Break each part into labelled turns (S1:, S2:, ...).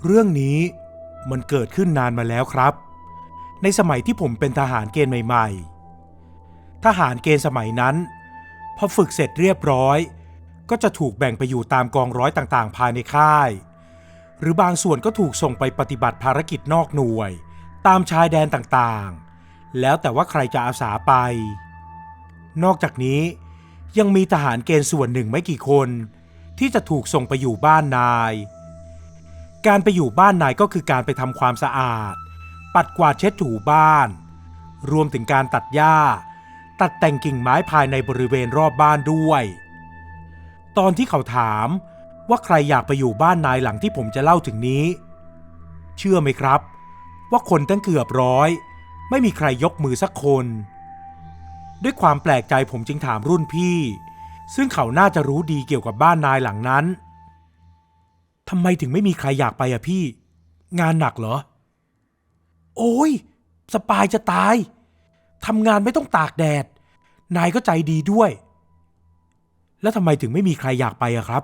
S1: เรื่องนี้มันเกิดขึ้นนานมาแล้วครับในสมัยที่ผมเป็นทหารเกณฑ์ใหม่ๆทหารเกณฑ์สมัยนั้นพอฝึกเสร็จเรียบร้อยก็จะถูกแบ่งไปอยู่ตามกองร้อยต่างๆภายในค่ายหรือบางส่วนก็ถูกส่งไปปฏิบัติภารกิจนอกหน่วยตามชายแดนต่างๆแล้วแต่ว่าใครจะอาสาไปนอกจากนี้ยังมีทหารเกณฑ์ส่วนหนึ่งไม่กี่คนที่จะถูกส่งไปอยู่บ้านนายการไปอยู่บ้านนายก็คือการไปทำความสะอาดปัดกวาดเช็ดถูบ้านรวมถึงการตัดหญ้าตัดแต่งกิ่งไม้ภายในบริเวณรอบบ้านด้วยตอนที่เขาถามว่าใครอยากไปอยู่บ้านนายหลังที่ผมจะเล่าถึงนี้เชื่อไหมครับว่าคนตั้งเกือบร้อยไม่มีใครยกมือสักคนด้วยความแปลกใจผมจึงถามรุ่นพี่ซึ่งเขาน่าจะรู้ดีเกี่ยวกับบ้านนายหลังนั้นทำไมถึงไม่มีใครอยากไปอะพี่งานหนักเหรอโอ้ยสบายจะตายทำงานไม่ต้องตากแดดนายก็ใจดีด้วยแล้วทำไมถึงไม่มีใครอยากไปอะครับ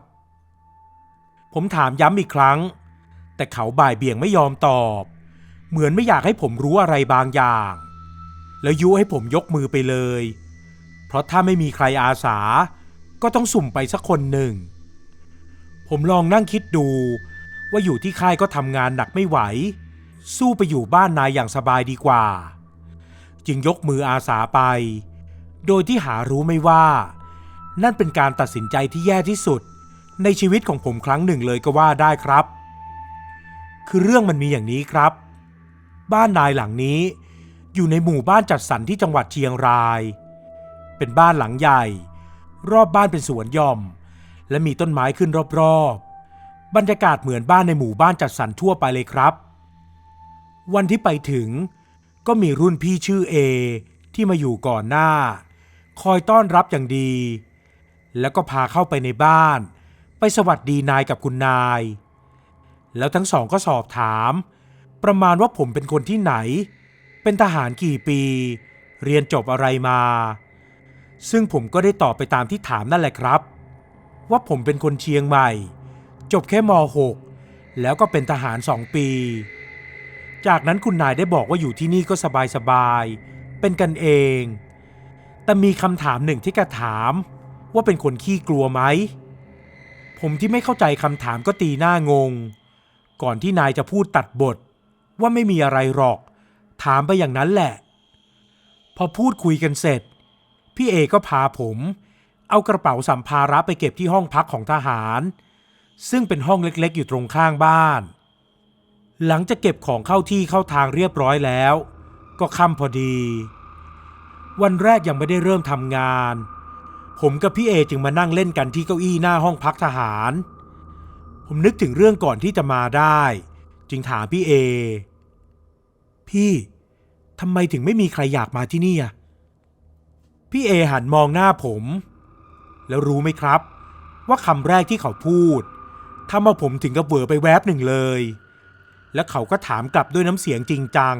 S1: ผมถามย้ำอีกครั้งแต่เขาบ่ายเบี่ยงไม่ยอมตอบเหมือนไม่อยากให้ผมรู้อะไรบางอย่างแล้วยุให้ผมยกมือไปเลยเพราะถ้าไม่มีใครอาสาก็ต้องสุ่มไปสักคนหนึ่งผมลองนั่งคิดดูว่าอยู่ที่ค่ายก็ทำงานหนักไม่ไหวสู้ไปอยู่บ้านนายอย่างสบายดีกว่าจึงยกมืออาสาไปโดยที่หารู้ไม่ว่านั่นเป็นการตัดสินใจที่แย่ที่สุดในชีวิตของผมครั้งหนึ่งเลยก็ว่าได้ครับคือเรื่องมันมีอย่างนี้ครับบ้านนายหลังนี้อยู่ในหมู่บ้านจัดสรรที่จังหวัดเชียงรายเป็นบ้านหลังใหญ่รอบบ้านเป็นสวนหย่อมและมีต้นไม้ขึ้นรอบๆบรรยากาศเหมือนบ้านในหมู่บ้านจัดสรรทั่วไปเลยครับวันที่ไปถึงก็มีรุ่นพี่ชื่อเอที่มาอยู่ก่อนหน้าคอยต้อนรับอย่างดีแล้วก็พาเข้าไปในบ้านไปสวัสดีนายกับคุณนายแล้วทั้งสองก็สอบถามประมาณว่าผมเป็นคนที่ไหนเป็นทหารกี่ปีเรียนจบอะไรมาซึ่งผมก็ได้ตอบไปตามที่ถามนั่นแหละครับว่าผมเป็นคนเชียงใหม่จบแค่ม.6 แล้วก็เป็นทหาร2 ปีจากนั้นคุณนายได้บอกว่าอยู่ที่นี่ก็สบายๆเป็นกันเองแต่มีคำถามหนึ่งที่แกถามว่าเป็นคนขี้กลัวไหมผมที่ไม่เข้าใจคำถามก็ตีหน้างงก่อนที่นายจะพูดตัดบทว่าไม่มีอะไรหรอกถามไปอย่างนั้นแหละพอพูดคุยกันเสร็จพี่เอก็พาผมเอากระเป๋าสัมภาระไปเก็บที่ห้องพักของทหารซึ่งเป็นห้องเล็กๆอยู่ตรงข้างบ้านหลังจากเก็บของเข้าที่เข้าทางเรียบร้อยแล้วก็ค่ำพอดีวันแรกยังไม่ได้เริ่มทำงานผมกับพี่เอจึงมานั่งเล่นกันที่เก้าอี้หน้าห้องพักทหารผมนึกถึงเรื่องก่อนที่จะมาได้จึงถามพี่เอพี่ทำไมถึงไม่มีใครอยากมาที่นี่อ่ะพี่เอหันมองหน้าผมแล้วรู้ไหมครับว่าคำแรกที่เขาพูดทำเอาผมถึงกับเหวอไปแวบหนึ่งเลยแล้วเขาก็ถามกลับด้วยน้ำเสียงจริงจัง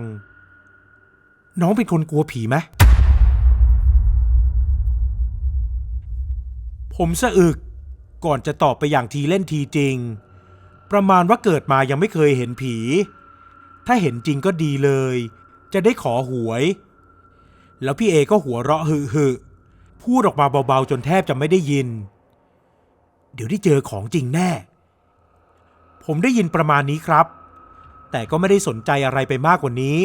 S1: น้องเป็นคนกลัวผีไหมผมสะอึกก่อนจะตอบไปอย่างทีเล่นทีจริงประมาณว่าเกิดมายังไม่เคยเห็นผีถ้าเห็นจริงก็ดีเลยจะได้ขอหวยแล้วพี่เอก็หัวเราะหึพูดออกมาเบาๆจนแทบจะไม่ได้ยินเดี๋ยวได้เจอของจริงแน่ผมได้ยินประมาณนี้ครับแต่ก็ไม่ได้สนใจอะไรไปมากกว่านี้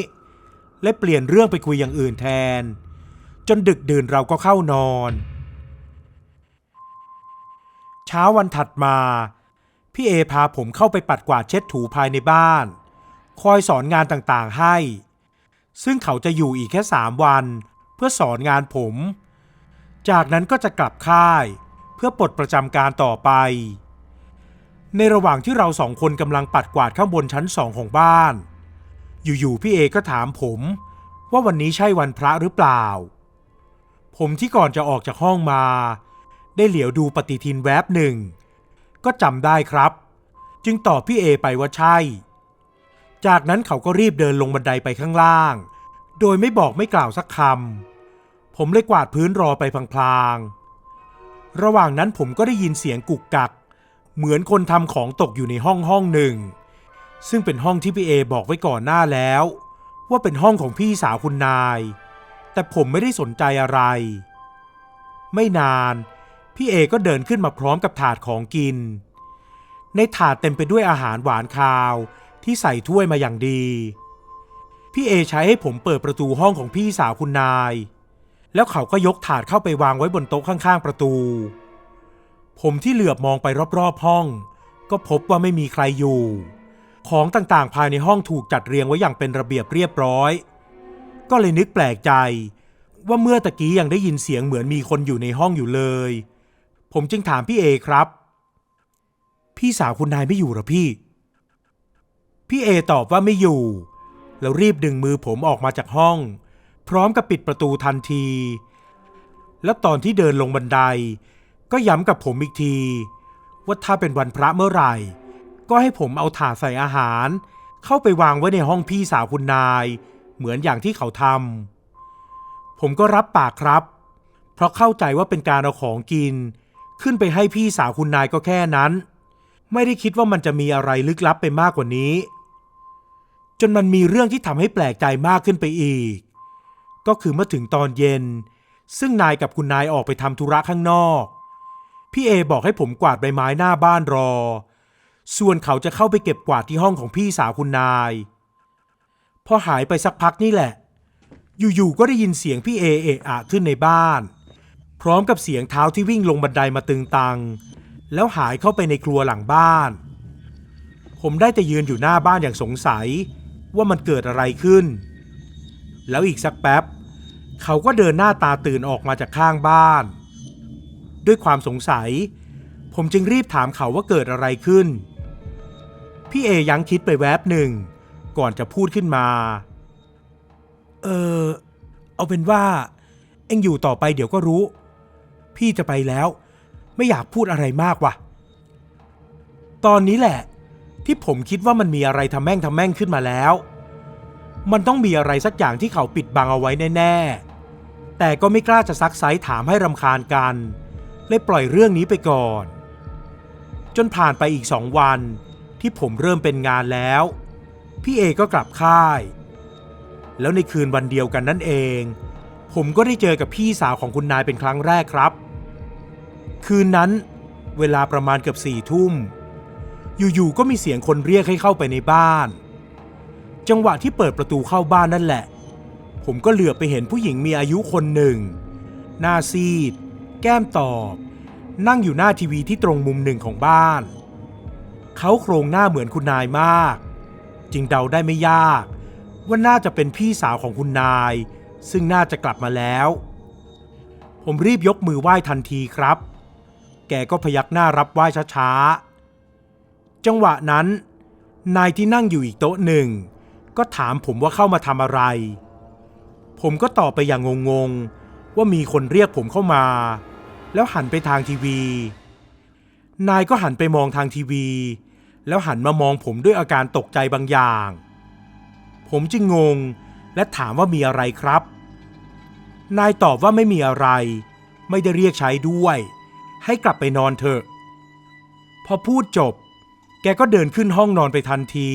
S1: และเปลี่ยนเรื่องไปคุยอย่างอื่นแทนจนดึกดื่นเราก็เข้านอนเช้าวันถัดมาพี่เอพาผมเข้าไปปัดกวาดเช็ดถูภายในบ้านคอยสอนงานต่างๆให้ซึ่งเขาจะอยู่อีกแค่3 วันเพื่อสอนงานผมจากนั้นก็จะกลับค่ายเพื่อปลดประจำการต่อไปในระหว่างที่เรา2 คนกำลังปัดกวาดข้างบนชั้น2ของบ้านอยู่ๆพี่เอก็ถามผมว่าวันนี้ใช่วันพระหรือเปล่าผมที่ก่อนจะออกจากห้องมาได้เหลียวดูปฏิทินแวบหนึ่งก็จำได้ครับจึงตอบพี่เอไปว่าใช่จากนั้นเขาก็รีบเดินลงบันไดไปข้างล่างโดยไม่บอกไม่กล่าวสักคำผมเลยกวาดพื้นรอไปพลางๆระหว่างนั้นผมก็ได้ยินเสียงกุกกักเหมือนคนทำของตกอยู่ในห้องหนึ่ง ซึ่งเป็นห้องที่พี่เอบอกไว้ก่อนหน้าแล้วว่าเป็นห้องของพี่สาวคุณนายแต่ผมไม่ได้สนใจอะไรไม่นานพี่เอก็เดินขึ้นมาพร้อมกับถาดของกินในถาดเต็มไปด้วยอาหารหวานคาวที่ใส่ถ้วยมาอย่างดีพี่เอใช้ให้ผมเปิดประตูห้องของพี่สาวคุณนายแล้วเขาก็ยกถาดเข้าไปวางไว้บนโต๊ะข้างๆประตูผมที่เหลือบมองไปรอบๆห้องก็พบว่าไม่มีใครอยู่ของต่างๆภายในห้องถูกจัดเรียงไว้อย่างเป็นระเบียบเรียบร้อยก็เลยนึกแปลกใจว่าเมื่อตะกี้ยังได้ยินเสียงเหมือนมีคนอยู่ในห้องอยู่เลยผมจึงถามพี่เอครับพี่สาวคุณนายไม่อยู่หรอพี่เอตอบว่าไม่อยู่แล้วรีบดึงมือผมออกมาจากห้องพร้อมกับปิดประตูทันทีแล้วตอนที่เดินลงบันไดก็ย้ำกับผมอีกทีว่าถ้าเป็นวันพระเมื่อไหร่ก็ให้ผมเอาถาดใส่อาหารเข้าไปวางไว้ในห้องพี่สาวคุณนายเหมือนอย่างที่เขาทำผมก็รับปากครับเพราะเข้าใจว่าเป็นการเอาของกินขึ้นไปให้พี่สาวคุณนายก็แค่นั้นไม่ได้คิดว่ามันจะมีอะไรลึกลับไปมากกว่านี้จนมันมีเรื่องที่ทำให้แปลกใจมากขึ้นไปอีกก็คือเมื่อถึงตอนเย็นซึ่งนายกับคุณนายออกไปทำธุระข้างนอกพี่เอบอกให้ผมกวาดใบไม้หน้าบ้านรอส่วนเขาจะเข้าไปเก็บกวาดที่ห้องของพี่สาวคุณนายพอหายไปสักพักนี่แหละอยู่ๆก็ได้ยินเสียงพี่เอเอะอะขึ้นในบ้านพร้อมกับเสียงเท้าที่วิ่งลงบันไดมาตึงตังแล้วหายเข้าไปในครัวหลังบ้านผมได้แต่ยืนอยู่หน้าบ้านอย่างสงสัยว่ามันเกิดอะไรขึ้นแล้วอีกสักแป๊บเขาก็เดินหน้าตาตื่นออกมาจากข้างบ้านด้วยความสงสัยผมจึงรีบถามเขาว่าเกิดอะไรขึ้นพี่เอยังคิดไปแวบหนึ่งก่อนจะพูดขึ้นมาเอาเป็นว่าเอ็งอยู่ต่อไปเดี๋ยวก็รู้พี่จะไปแล้วไม่อยากพูดอะไรมากว่ะตอนนี้แหละที่ผมคิดว่ามันมีอะไรทำแม่งขึ้นมาแล้วมันต้องมีอะไรสักอย่างที่เขาปิดบังเอาไว้แน่ๆแต่ก็ไม่กล้าจะซักไซ้ถามให้รำคาญกันเลยปล่อยเรื่องนี้ไปก่อนจนผ่านไปอีก2 วันที่ผมเริ่มเป็นงานแล้วพี่เอก็กลับค่ายแล้วในคืนวันเดียวกันนั่นเองผมก็ได้เจอกับพี่สาวของคุณนายเป็นครั้งแรกครับคืนนั้นเวลาประมาณเกือบ4 ทุ่มอยู่ๆก็มีเสียงคนเรียกให้เข้าไปในบ้านจังหวะที่เปิดประตูเข้าบ้านนั่นแหละผมก็เหลือบไปเห็นผู้หญิงมีอายุคนหนึ่งหน้าซีดแก้มตอบนั่งอยู่หน้าทีวีที่ตรงมุมหนึ่งของบ้านเขาโครงหน้าเหมือนคุณนายมากจึงเดาได้ไม่ยากว่าน่าจะเป็นพี่สาวของคุณนายซึ่งน่าจะกลับมาแล้วผมรีบยกมือไหว้ทันทีครับแกก็พยักหน้ารับไหว้ช้าๆจังหวะนั้นนายที่นั่งอยู่อีกโต๊ะหนึ่งก็ถามผมว่าเข้ามาทำอะไรผมก็ตอบไปอย่างงงๆว่ามีคนเรียกผมเข้ามาแล้วหันไปทางทีวีนายก็หันไปมองทางทีวีแล้วหันมามองผมด้วยอาการตกใจบางอย่างผมจึงงงและถามว่ามีอะไรครับนายตอบว่าไม่มีอะไรไม่ได้เรียกใช้ด้วยให้กลับไปนอนเถอะพอพูดจบแกก็เดินขึ้นห้องนอนไปทันที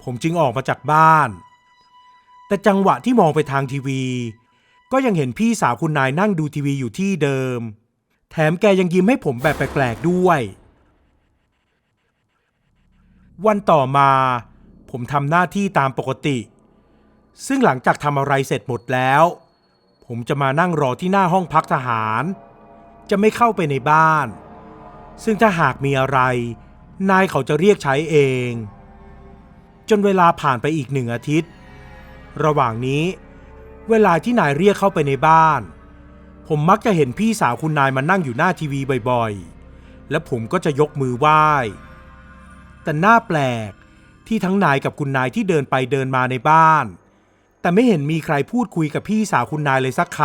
S1: ผมจึงออกมาจากบ้านแต่จังหวะที่มองไปทางทีวีก็ยังเห็นพี่สาวคุณนายนั่งดูทีวีอยู่ที่เดิมแถมแกยังยิ้มให้ผมแบบแปลกๆด้วยวันต่อมาผมทำหน้าที่ตามปกติซึ่งหลังจากทำอะไรเสร็จหมดแล้วผมจะมานั่งรอที่หน้าห้องพักทหารจะไม่เข้าไปในบ้านซึ่งถ้าหากมีอะไรนายเขาจะเรียกใช้เองจนเวลาผ่านไปอีก1 อาทิตย์ระหว่างนี้เวลาที่นายเรียกเข้าไปในบ้านผมมักจะเห็นพี่สาวคุณนายมานั่งอยู่หน้าทีวีบ่อยๆและผมก็จะยกมือไหว้แต่น่าแปลกที่ทั้งนายกับคุณนายที่เดินไปเดินมาในบ้านแต่ไม่เห็นมีใครพูดคุยกับพี่สาวคุณนายเลยสักค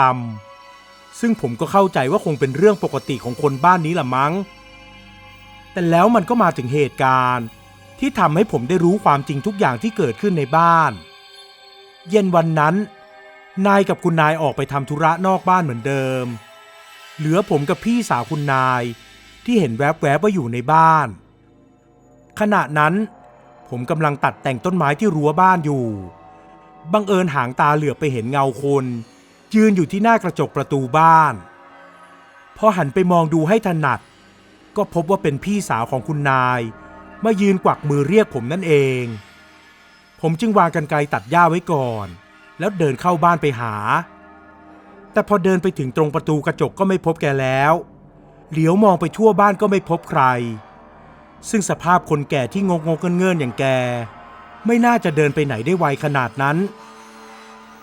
S1: ำซึ่งผมก็เข้าใจว่าคงเป็นเรื่องปกติของคนบ้านนี้ละมั้งแต่แล้วมันก็มาถึงเหตุการณ์ที่ทำให้ผมได้รู้ความจริงทุกอย่างที่เกิดขึ้นในบ้านเย็นวันนั้นนายกับคุณนายออกไปทำธุระนอกบ้านเหมือนเดิมเหลือผมกับพี่สาวคุณนายที่เห็นแวบๆว่าอยู่ในบ้านขณะนั้น ผมกำลังตัดแต่งต้นไม้ที่รั้วบ้านอยู่บังเอิญหางตาเหลือบไปเห็นเงาคนยืนอยู่ที่หน้ากระจกประตูบ้านพอหันไปมองดูให้ถนัดก็พบว่าเป็นพี่สาวของคุณนายมายืนกวักมือเรียกผมนั่นเองผมจึงวางกรรไกรตัดหญ้าไว้ก่อนแล้วเดินเข้าบ้านไปหาแต่พอเดินไปถึงตรงประตูกระจกก็ไม่พบแกแล้วเหลียวมองไปทั่วบ้านก็ไม่พบใครซึ่งสภาพคนแก่ที่งกเงินๆอย่างแกไม่น่าจะเดินไปไหนได้ไวขนาดนั้น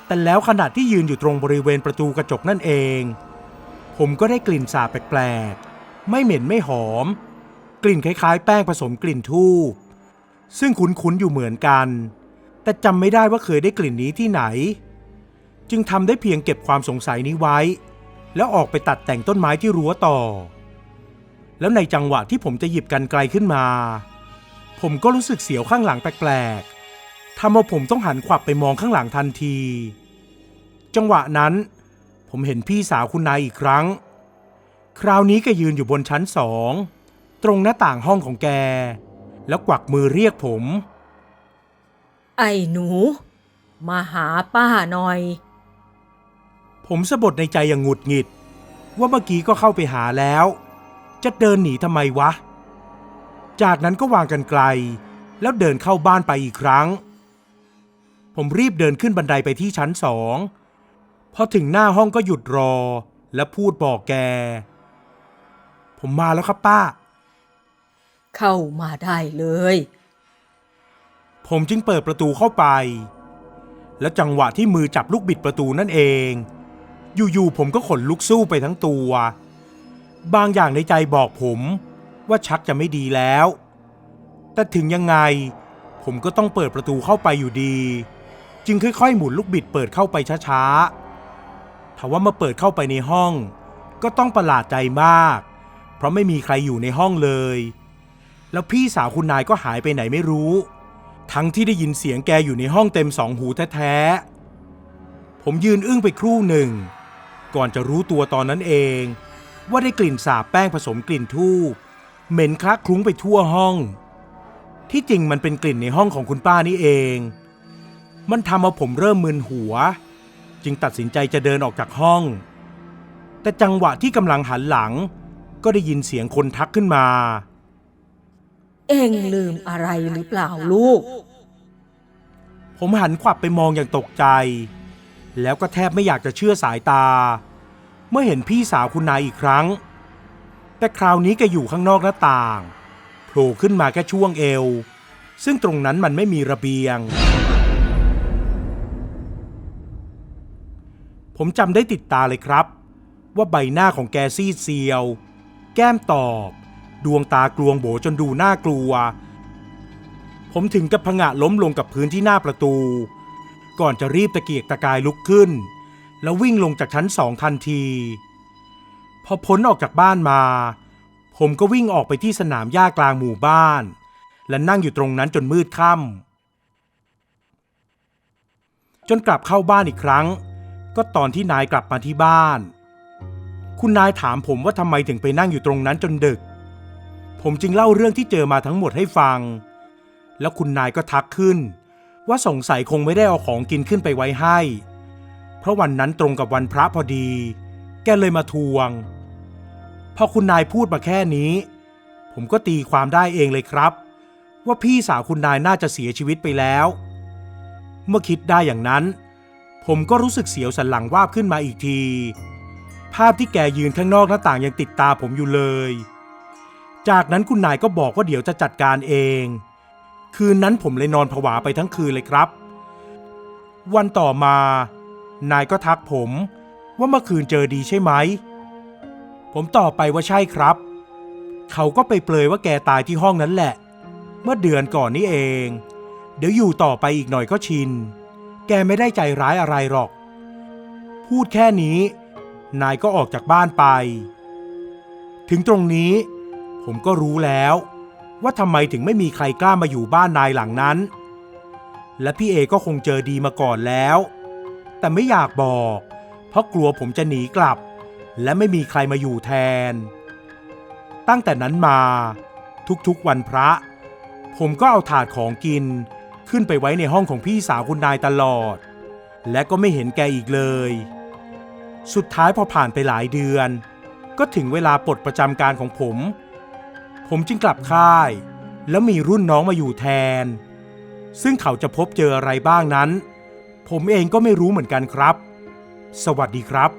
S1: แต่แล้วขณะที่ยืนอยู่ตรงบริเวณประตูกระจกนั่นเองผมก็ได้กลิ่นสาบแปลกๆไม่เหม็นไม่หอมกลิ่นคล้ายๆแป้งผสมกลิ่นธูปซึ่งคุ้นๆอยู่เหมือนกันแต่จำไม่ได้ว่าเคยได้กลิ่นนี้ที่ไหนจึงทำได้เพียงเก็บความสงสัยนี้ไว้แล้วออกไปตัดแต่งต้นไม้ที่รั้วต่อแล้วในจังหวะที่ผมจะหยิบกรรไกรขึ้นมาผมก็รู้สึกเสียวข้างหลังแปลกๆทำเอาผมต้องหันขวับไปมองข้างหลังทันทีจังหวะนั้นผมเห็นพี่สาวคุณนายอีกครั้งคราวนี้แกยืนอยู่บนชั้น2ตรงหน้าต่างห้องของแกแล้วกวักมือเรียกผม
S2: ไอ้หนูมาหาป้าหน่อย
S1: ผมสะบัดในใจอย่างหงุดหงิดว่าเมื่อกี้ก็เข้าไปหาแล้วจะเดินหนีทำไมวะจากนั้นก็วางกรรไกรแล้วเดินเข้าบ้านไปอีกครั้งผมรีบเดินขึ้นบันไดไปที่ชั้น2พอถึงหน้าห้องก็หยุดรอและพูดบอกแกผมมาแล้วครับป้า
S2: เข้ามาได้เลย
S1: ผมจึงเปิดประตูเข้าไปแล้วจังหวะที่มือจับลูกบิดประตูนั่นเองอยู่ๆผมก็ขนลุกสู้ไปทั้งตัวบางอย่างในใจบอกผมว่าชักจะไม่ดีแล้วแต่ถึงยังไงผมก็ต้องเปิดประตูเข้าไปอยู่ดีจึงค่อยๆหมุนลูกบิดเปิดเข้าไปช้าๆทว่าเมื่อเปิดเข้าไปในห้องก็ต้องประหลาดใจมากเพราะไม่มีใครอยู่ในห้องเลยแล้วพี่สาวคุณนายก็หายไปไหนไม่รู้ทั้งที่ได้ยินเสียงแกอยู่ในห้องเต็ม2 หูแท้ๆผมยืนอึ้งไปครู่หนึ่งก่อนจะรู้ตัวตอนนั้นเองว่าได้กลิ่นสาบแป้งผสมกลิ่นธูปเหม็นคละคลุ้งไปทั่วห้องที่จริงมันเป็นกลิ่นในห้องของคุณป้านี่เองมันทำเอาผมเริ่มมึนหัวจึงตัดสินใจจะเดินออกจากห้องแต่จังหวะที่กำลังหันหลังก็ได้ยินเสียงคนทักขึ้นมา
S2: เอ็งลืมอะไรหรือเปล่าลูก
S1: ผมหันขวับไปมองอย่างตกใจแล้วก็แทบไม่อยากจะเชื่อสายตาเมื่อเห็นพี่สาวคุณนายอีกครั้งแต่คราวนี้แกอยู่ข้างนอกหน้าต่างโผล่ขึ้นมาแค่ช่วงเอวซึ่งตรงนั้นมันไม่มีระเบียงผมจำได้ติดตาเลยครับว่าใบหน้าของแกซีดเซียวแก้มตอบดวงตากลวงโบจนดูน่ากลัวผมถึงกับผงะล้มลงกับพื้นที่หน้าประตูก่อนจะรีบตะเกียกตะกายลุกขึ้นแล้ววิ่งลงจากชั้น2ทันทีพอพ้นออกจากบ้านมาผมก็วิ่งออกไปที่สนามหญ้ากลางหมู่บ้านและนั่งอยู่ตรงนั้นจนมืดค่ำจนกลับเข้าบ้านอีกครั้งก็ตอนที่นายกลับมาที่บ้านคุณนายถามผมว่าทำไมถึงไปนั่งอยู่ตรงนั้นจนดึกผมจึงเล่าเรื่องที่เจอมาทั้งหมดให้ฟังแล้วคุณนายก็ทักขึ้นว่าสงสัยคงไม่ได้เอาของกินขึ้นไปไว้ให้เพราะวันนั้นตรงกับวันพระพอดีแกเลยมาทวงพอคุณนายพูดมาแค่นี้ผมก็ตีความได้เองเลยครับว่าพี่สาวคุณนายน่าจะเสียชีวิตไปแล้วเมื่อคิดได้อย่างนั้นผมก็รู้สึกเสียวสันหลังวาบขึ้นมาอีกทีภาพที่แกยืนข้างนอกหน้าต่างยังติดตาผมอยู่เลยจากนั้นคุณนายก็บอกว่าเดี๋ยวจะจัดการเองคืนนั้นผมเลยนอนผวาไปทั้งคืนเลยครับวันต่อมานายก็ทักผมว่าเมื่อคืนเจอดีใช่ไหมผมตอบไปว่าใช่ครับเขาก็ไปเปรยว่าแกตายที่ห้องนั้นแหละเมื่อเดือนก่อนนี่เองเดี๋ยวอยู่ต่อไปอีกหน่อยก็ชินแกไม่ได้ใจร้ายอะไรหรอกพูดแค่นี้นายก็ออกจากบ้านไปถึงตรงนี้ผมก็รู้แล้วว่าทำไมถึงไม่มีใครกล้ามาอยู่บ้านนายหลังนั้นและพี่เอก็คงเจอดีมาก่อนแล้วแต่ไม่อยากบอกเพราะกลัวผมจะหนีกลับและไม่มีใครมาอยู่แทนตั้งแต่นั้นมาทุกๆวันพระ ผมก็เอาถาดของกินขึ้นไปไว้ในห้องของพี่สาวคุณนายตลอดและก็ไม่เห็นแกอีกเลยสุดท้ายพอผ่านไปหลายเดือนก็ถึงเวลาปลดประจำการของผมจึงกลับค่ายแล้วมีรุ่นน้องมาอยู่แทนซึ่งเขาจะพบเจออะไรบ้างนั้นผมเองก็ไม่รู้เหมือนกันครับสวัสดีครับ